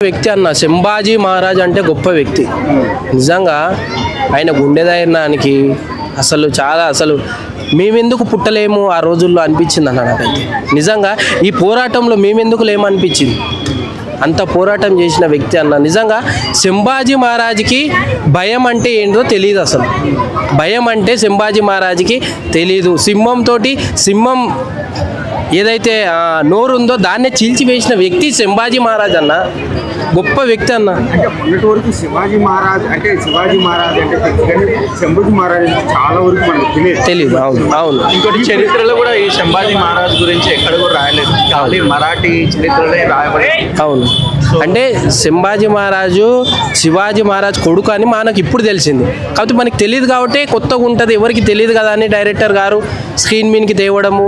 వ్యక్తి అన్న సంభాజీ మహారాజ్ అంటే గొప్ప వ్యక్తి. నిజంగా ఆయన గుండె ధైర్యానికి అసలు మేమెందుకు పుట్టలేము ఆ రోజుల్లో అనిపించింది అన్న నాకైతే. నిజంగా ఈ పోరాటంలో మేమెందుకు లేము అనిపించింది. అంత పోరాటం చేసిన వ్యక్తి అన్న. నిజంగా సంభాజీ మహారాజ్కి భయం అంటే ఏంటో తెలియదు. అసలు భయం అంటే సంభాజీ మహారాజ్కి తెలియదు. సింహం ఏదైతే నోరుందో దాన్నే చీల్చివేసిన వ్యక్తి సంభాజీ మహారాజ్ అన్న. గొప్ప వ్యక్తి అన్న. అంటే మొన్నటి వరకు శివాజీ మహారాజ్ అంటే సంభాజీ మహారాజ్ చాలా వరకు మనకు తెలియదు. అవును. ఇంకోటి చరిత్రలో కూడా ఈ సంభాజీ మహారాజ్ గురించి ఎక్కడ కూడా రాయలేదు. ఖాళీ మరాఠీ చరిత్రలో రాయబడి. అవును. అంటే సంభాజీ మహారాజు శివాజీ మహారాజ్ కొడుకు అని మనకు ఇప్పుడు తెలిసింది. కాకపోతే మనకి తెలియదు కాబట్టి కొత్తగా ఉంటుంది, ఎవరికి తెలియదు కదా అని డైరెక్టర్ గారు స్క్రీన్ మీన్కి తేవడము.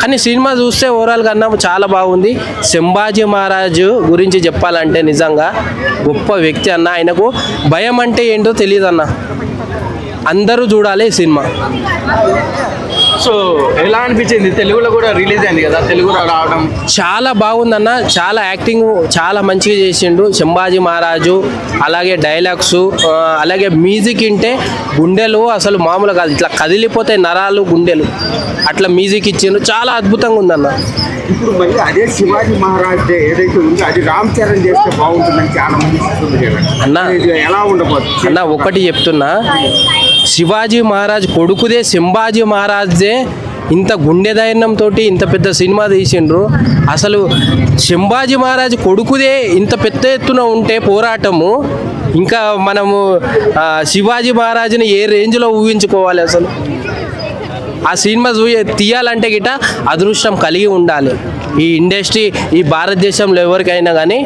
కానీ సినిమా చూస్తే ఓవరాల్గా అన్న చాలా బాగుంది. సంభాజీ మహారాజు గురించి చెప్పాలంటే నిజంగా గొప్ప వ్యక్తి అన్న. ఆయనకు భయం అంటే ఏంటో తెలియదు అన్న. అందరూ చూడాలి ఈ సినిమా. సో ఎలా అనిపించింది? తెలుగులో కూడా రిలీజ్ అయింది కదా, తెలుగులో రావడం చాలా బాగుందన్న. చాలా యాక్టింగ్ చాలా మంచిగా చేసిండు సంభాజీ మహారాజు. అలాగే డైలాగ్స్, అలాగే మ్యూజిక్ వింటే గుండెలు అసలు మామూలుగా కాదు, ఇట్లా కదిలిపోతాయి నరాలు గుండెలు. అట్లా మ్యూజిక్ ఇచ్చిండు, చాలా అద్భుతంగా ఉందన్న. ఇప్పుడు మళ్ళీ అదే శివాజీ మహారాజ్ ఏదైతే ఉందో అది రామ్ చరణ్ చేస్తే బాగుంటుందని చాలా మంది అన్న. ఎలా ఉండబోతుంది అన్న ఒకటి చెప్తున్నా, శివాజీ మహారాజ్ కొడుకుదే సంభాజీ మహారాజ్దే ఇంత గుండె ధైర్యంతో ఇంత పెద్ద సినిమా తీసిండ్రు. అసలు సంభాజీ మహారాజ్ కొడుకుదే ఇంత పెద్ద ఎత్తున ఉంటే పోరాటము, ఇంకా మనము శివాజీ మహారాజుని ఏ రేంజ్లో ఊహించుకోవాలి. అసలు ఆ సినిమా తీయాలంటే గిట అదృష్టం కలిగి ఉండాలి. ఈ ఇండస్ట్రీ ఈ భారతదేశంలో ఎవరికైనా కానీ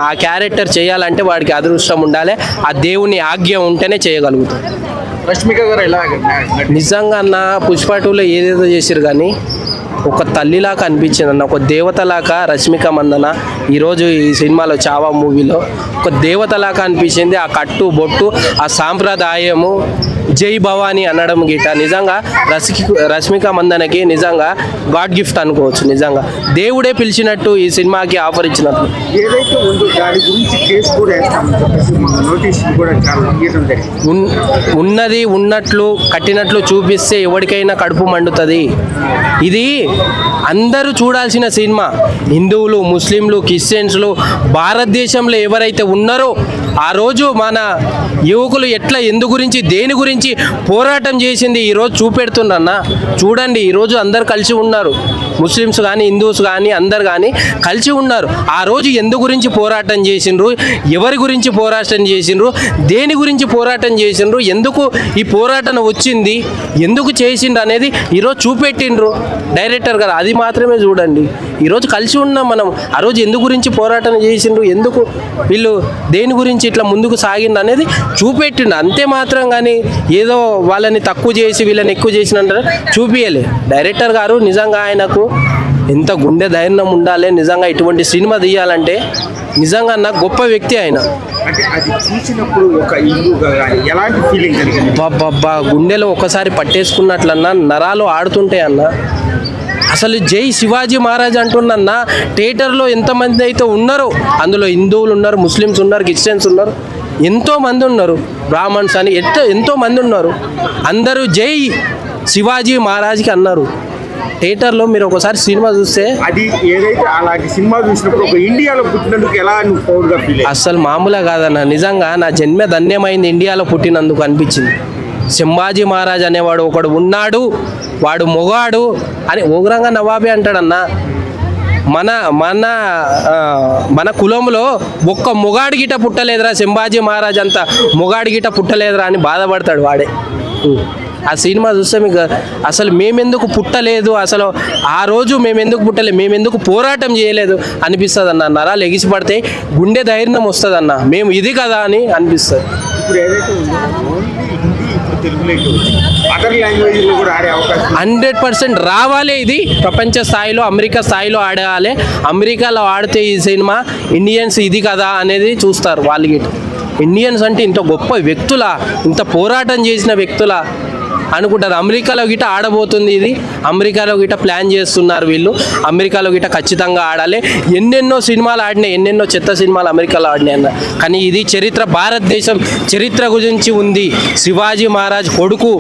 ఆ క్యారెక్టర్ చేయాలంటే వాడికి అదృష్టం ఉండాలి. ఆ దేవుని ఆజ్ఞ ఉంటేనే చేయగలుగుతాం. రష్మిక గారు ఎలా? నిజంగా అన్న పుష్ప 2లో ఏదేదో చేసిరు కానీ ఒక తల్లిలాగా అనిపించింది అన్న, ఒక దేవతలాగా రష్మిక మందన ఈరోజు ఈ సినిమాలో చావా మూవీలో ఒక దేవతలాగా అనిపించింది. ఆ కట్టు బొట్టు, ఆ సాంప్రదాయము, జై భవానీ అనడం గిట నిజంగా రష్మిక మందనకి నిజంగా గాడ్ గిఫ్ట్ అనుకోవచ్చు. నిజంగా దేవుడే పిలిచినట్టు ఈ సినిమాకి ఆఫర్ ఇచ్చినట్టు. ఏదైతే ఉందో దాని గురించి కేసు కూడా నోటీస్ కూడా ఉన్నది ఉన్నట్లు కట్టినట్లు చూపిస్తే ఎవరికైనా కడుపు మండుతుంది. ఇది అందరూ చూడాల్సిన సినిమా. హిందువులు, ముస్లింలు, క్రిస్టియన్స్లు భారతదేశంలో ఎవరైతే ఉన్నారో ఆ రోజు మన యువకులు ఎట్లా దేని గురించి పోరాటం చేసింది ఈరోజు చూపెడుతున్నా. చూడండి, ఈరోజు అందరు కలిసి ఉన్నారు. ముస్లిమ్స్ కానీ హిందూస్ కానీ అందరు కానీ కలిసి ఉన్నారు. ఆ రోజు ఎందు గురించి పోరాటం చేసిండ్రు, ఎవరి గురించి పోరాటం చేసిండ్రు, దేని గురించి పోరాటం చేసిండ్రు, ఎందుకు ఈ పోరాటం వచ్చింది, ఎందుకు చేసిండ్రు అనేది ఈరోజు చూపెట్టిండ్రు డైరెక్టర్ గారు. అది మాత్రమే చూడండి. ఈరోజు కలిసి ఉన్నాం మనం. ఆ రోజు ఎందు గురించి పోరాటం చేసిండ్రు, ఎందుకు వీళ్ళు దేని గురించి ఇట్లా ముందుకు సాగిండ్రు అనేది చూపెట్టిండు అంతే మాత్రం. కానీ ఏదో వాళ్ళని తక్కువ చేసి వీళ్ళని ఎక్కువ చేసినంటారు చూపించలే డైరెక్టర్ గారు. నిజంగా ఆయనకు ఎంత గుండె ధైర్యం ఉండాలి నిజంగా ఇటువంటి సినిమా తీయాలంటే. నిజంగా నాకు గొప్ప వ్యక్తి ఆయన. అంటే అది చూసినప్పుడు ఒక ఎలాంటి ఫీలింగ్ కలిగింది? బాబా గుండెలో ఒకసారి పట్టేసుకున్నట్లన్నా నరాలు ఆడుతుంటాయి అన్న. అసలు జై శివాజీ మహారాజ్ అంటున్నా. థియేటర్లో ఎంతమంది అయితే ఉన్నారో అందులో హిందువులు ఉన్నారు, ముస్లిమ్స్ ఉన్నారు, క్రిస్టియన్స్ ఉన్నారు, ఎంతోమంది ఉన్నారు, బ్రాహ్మణ్స్ అని ఎంతోమంది ఉన్నారు. అందరూ జై శివాజీ మహారాజ్కి అన్నారు. థియేటర్లో మీరు ఒకసారి సినిమా చూస్తే అది ఏదైతే అలాంటి సినిమా చూసినప్పుడు ఒక ఇండియాలో పుట్టినందుకు ఎలా నువ్వు ప్రౌడ్గా ఫీల్? అసలు మామూలుగా కాదన్న. నిజంగా నా జన్మ ధన్యమైంది ఇండియాలో పుట్టినందుకు అనిపించింది. సంభాజీ మహారాజ్ అనేవాడు ఒకడు ఉన్నాడు, వాడు మొగాడు అని ఓగ్రంగా నవాబే అంటాడన్న. మన మన మన కులంలో ఒక్క మొగాడి గిట పుట్టలేదురా, సంభాజీ మహారాజ్ అంత మొగాడి గిట పుట్టలేదురా అని బాధపడతాడు వాడే. ఆ సినిమా చూస్తే మీకు అసలు మేమెందుకు పుట్టలేదు, అసలు ఆ రోజు మేమెందుకు పుట్టలేదు, మేమెందుకు పోరాటం చేయలేదు అనిపిస్తుంది అన్న. నరాలు ఎగిసిపడితే గుండె ధైర్యం వస్తుంది అన్న, మేము ఇది కదా అని అనిపిస్తుంది. ఇప్పుడు ఏదైతే ఉందో 100% రావాలి. ఇది ప్రపంచ స్థాయిలో అమెరికా స్థాయిలో ఆడాలి. అమెరికాలో ఆడితే ఈ సినిమా ఇండియన్స్ ఇది కదా అనేది చూస్తారు వాళ్ళకి. ఇండియన్స్ అంటే ఇంత గొప్ప వ్యక్తులా, ఇంత పోరాటం చేసిన వ్యక్తులా అనుకుంటారు. అమెరికాలో గిట ఆడబోతుంది ఇది, అమెరికాలో గిట ప్లాన్ చేస్తున్నారు వీళ్ళు, అమెరికాలో గిట ఖచ్చితంగా ఆడాలి. ఎన్నెన్నో సినిమాలు ఆడినాయి, ఎన్నెన్నో చెత్త సినిమాలు అమెరికాలో ఆడినాయి అన్న, కానీ ఇది చరిత్ర, భారతదేశం చరిత్ర గురించి ఉంది, శివాజీ మహారాజ్ కొడుకు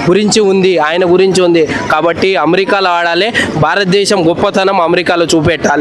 గురించి ఉంది, ఆయన గురించి ఉంది. కాబట్టి అమెరికాలో ఆడాలి, భారతదేశం గొప్పతనం అమెరికాలో చూపెట్టాలి.